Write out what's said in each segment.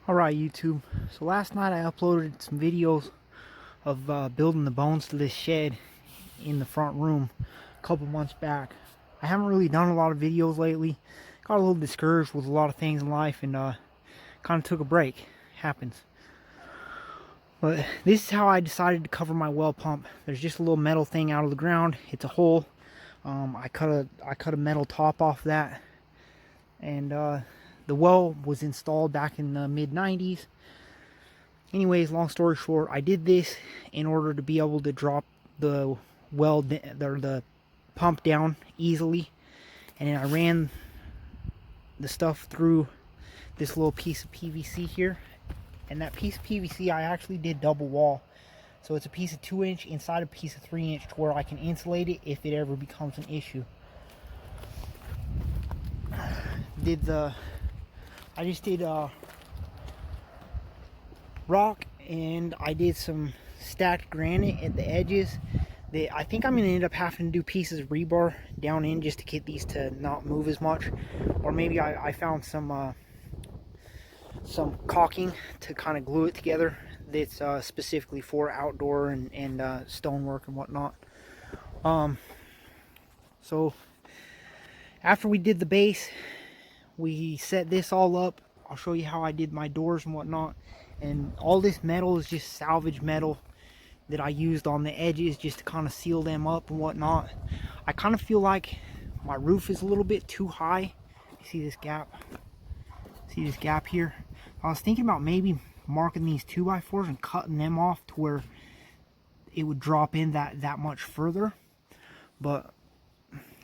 Alright YouTube, so last night I uploaded some videos of building the bones to this shed in the front room a couple months back. I haven't really done a lot of videos lately. Got a little discouraged with a lot of things in life and kind of took a break. Happens. But this is how I decided to cover my well pump. There's just a little metal thing out of the ground. It's a hole. I cut a metal top off that, and the well was installed back in the mid-90s. Anyways, long story short, I did this in order to be able to drop the well, the pump down easily, and then I ran the stuff through this little piece of PVC here, and that piece of PVC I actually did double wall, so it's a piece of 2-inch inside a piece of 3-inch to where I can insulate it if it ever becomes an issue. I just did rock, and I did some stacked granite at the edges. I think I'm going to end up having to do pieces of rebar down in just to get these to not move as much. Or maybe I found some caulking to kind of glue it together that's specifically for outdoor and stonework and whatnot. So after we did the base, we set this all up. I'll show you how I did my doors and whatnot. And all this metal is just salvage metal that I used on the edges just to kind of seal them up and whatnot. I kind of feel like my roof is a little bit too high. You see this gap? See this gap here? I was thinking about maybe marking these 2x4s and cutting them off to where it would drop in that much further. But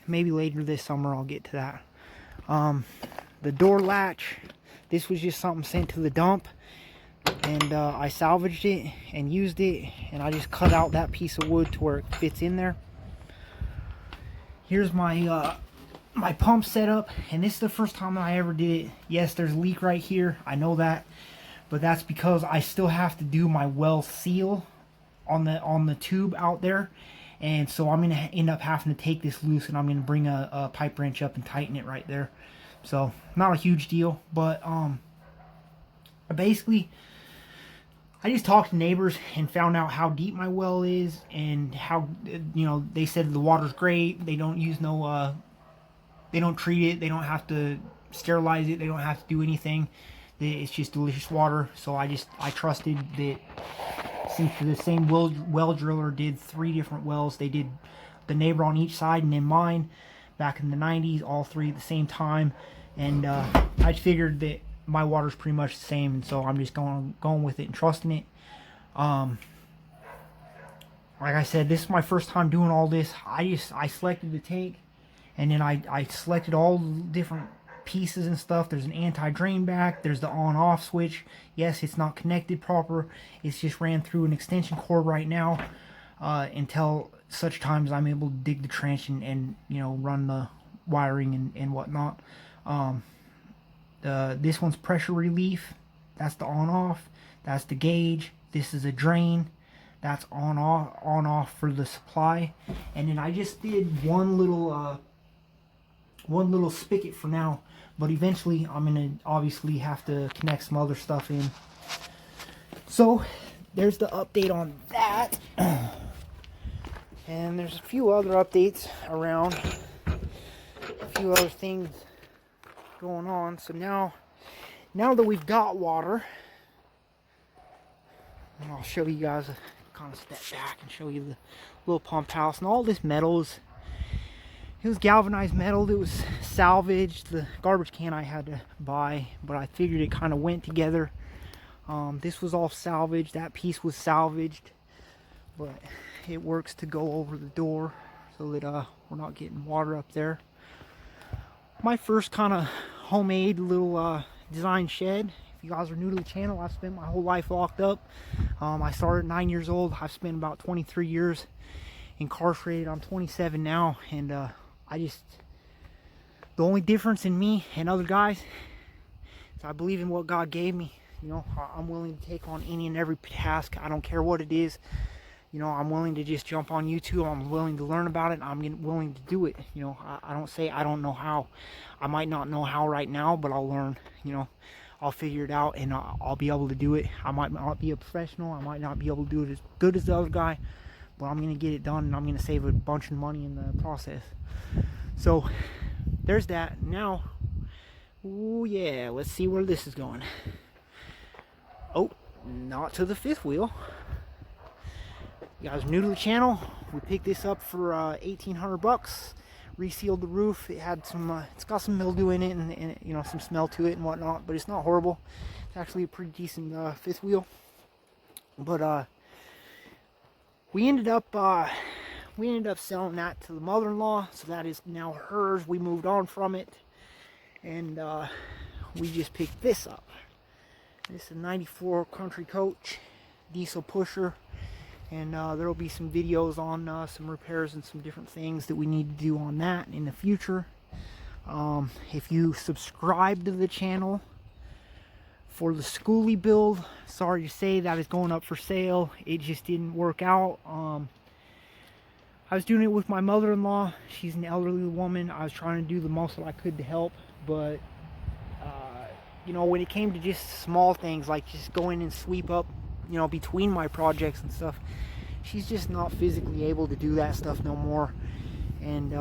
maybe later this summer I'll get to that. The door latch, this was just something sent to the dump, and I salvaged it and used it, and I just cut out that piece of wood to where it fits in there. Here's my my pump setup, and this is the first time that I ever did it. Yes, there's a leak right here, I know that, but that's because I still have to do my well seal on the tube out there, and so I'm gonna end up having to take this loose, and I'm gonna bring a pipe wrench up and tighten it right there. So not a huge deal, but basically I just talked to neighbors and found out how deep my well is, and how, you know, they said the water's great. They don't use no they don't treat it, they don't have to sterilize it, they don't have to do anything. It's just delicious water. So I trusted that, since the same well driller did 3 different wells. They did the neighbor on each side and then mine back in the 90s, all 3 at the same time, and I figured that my water's pretty much the same, and so I'm just going with it and trusting it. Like I said, this is my first time doing all this. I selected the tank, and then I selected all the different pieces and stuff. There's an anti-drain back, there's the on-off switch. Yes, it's not connected proper, it's just ran through an extension cord right now, until such times I'm able to dig the trench and you know, run the wiring and whatnot. This one's pressure relief, that's the on-off. That's the gauge. This is a drain, that's on-off for the supply. And then I just did one little spigot for now, but eventually I'm gonna obviously have to connect some other stuff in. So there's the update on that. And there's a few other updates around, a few other things going on. So now that we've got water, and I'll show you guys, kind of step back and show you the little pump house. And all this metal it was galvanized metal. It was salvaged. The garbage can I had to buy, but I figured it kind of went together. This was all salvaged. That piece was salvaged, but it works to go over the door so that we're not getting water up there. My first kind of homemade little design shed. If you guys are new to the channel, I've spent my whole life locked up. I started at 9 years old. I've spent about 23 years incarcerated. I'm 27 now, and the only difference in me and other guys is I believe in what God gave me. You know, I'm willing to take on any and every task. I don't care what it is. You know, I'm willing to just jump on YouTube. I'm willing to learn about it. I'm willing to do it. You know, I don't say I don't know how. I might not know how right now, but I'll learn. You know, I'll figure it out, and I'll be able to do it. I might not be a professional, I might not be able to do it as good as the other guy, but I'm gonna get it done, and I'm gonna save a bunch of money in the process. So there's that. Now, oh yeah, let's see where this is going. Oh, not to the fifth wheel. You guys are new to the channel, we picked this up for 1,800 bucks. Resealed the roof. It had some it's got some mildew in it, and you know, some smell to it and whatnot, but it's not horrible. It's actually a pretty decent fifth wheel. But we ended up selling that to the mother-in-law, so that is now hers. We moved on from it, and we just picked this up. This is a 94 Country Coach diesel pusher, and there will be some videos on some repairs and some different things that we need to do on that in the future. If you subscribe to the channel for the Schoolie build, sorry to say that is going up for sale. It just didn't work out. I was doing it with my mother-in-law. She's an elderly woman. I was trying to do the most that I could to help, but you know, when it came to just small things like just going and sweep up, you know, between my projects and stuff, she's just not physically able to do that stuff no more. And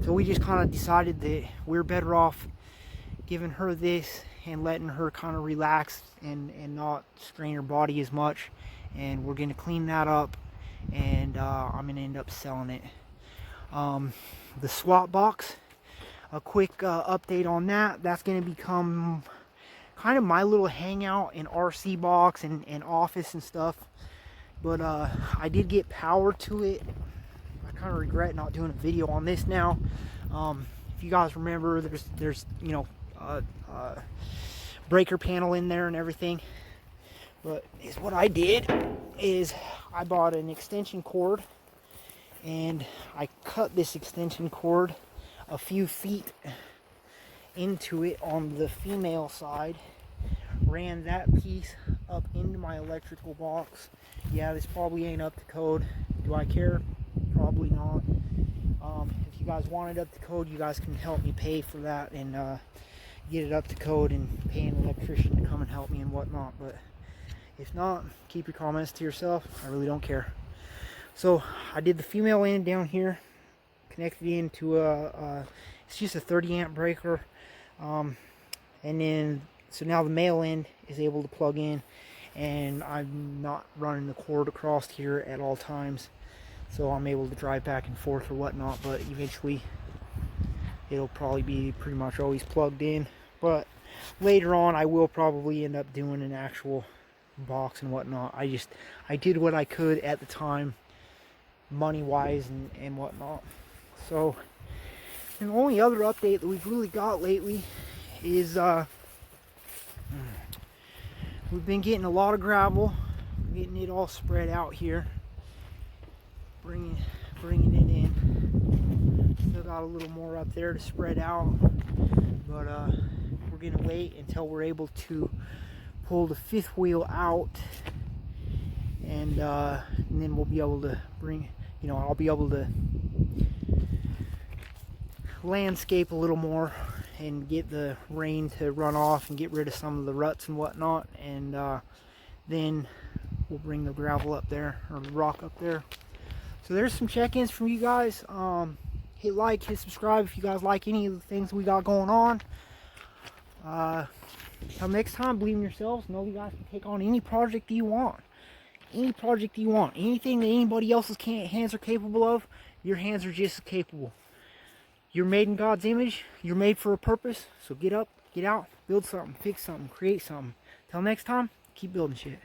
so we just kind of decided that we're better off giving her this and letting her kind of relax and not strain her body as much. And we're going to clean that up, and I'm going to end up selling it. The swap box, a quick update on that. That's going to become kind of my little hangout and RC box and office and stuff. But I did get power to it. I kind of regret not doing a video on this now. If you guys remember, there's you know, breaker panel in there and everything. But is what I did is I bought an extension cord, and I cut this extension cord a few feet into it on the female side, ran that piece up into my electrical box. Yeah, this probably ain't up to code. Do I care? Probably not. If you guys want it up to code, you guys can help me pay for that and get it up to code and pay an electrician to come and help me and whatnot. But if not, keep your comments to yourself. I really don't care. So I did the female end down here, connected into it's just a 30 amp breaker, and then so now the male end is able to plug in, and I'm not running the cord across here at all times, so I'm able to drive back and forth or whatnot. But eventually it'll probably be pretty much always plugged in. But later on I will probably end up doing an actual box and whatnot. I did what I could at the time, money wise and whatnot. So, and the only other update that we've really got lately is we've been getting a lot of gravel, getting it all spread out here, bringing it in. Still got a little more up there to spread out, but we're gonna wait until we're able to pull the fifth wheel out, and then we'll be able to bring, you know, I'll be able to landscape a little more and get the rain to run off and get rid of some of the ruts and whatnot, and then we'll bring the gravel up there, or the rock up there. So there's some check-ins from you guys. Hit like, hit subscribe if you guys like any of the things we got going on. Until next time, believe in yourselves. Know you guys can take on any project you want. Any project you want. Anything that anybody else's hands are capable of, your hands are just as capable. You're made in God's image. You're made for a purpose. So get up, get out, build something, fix something, create something. Till next time, keep building shit.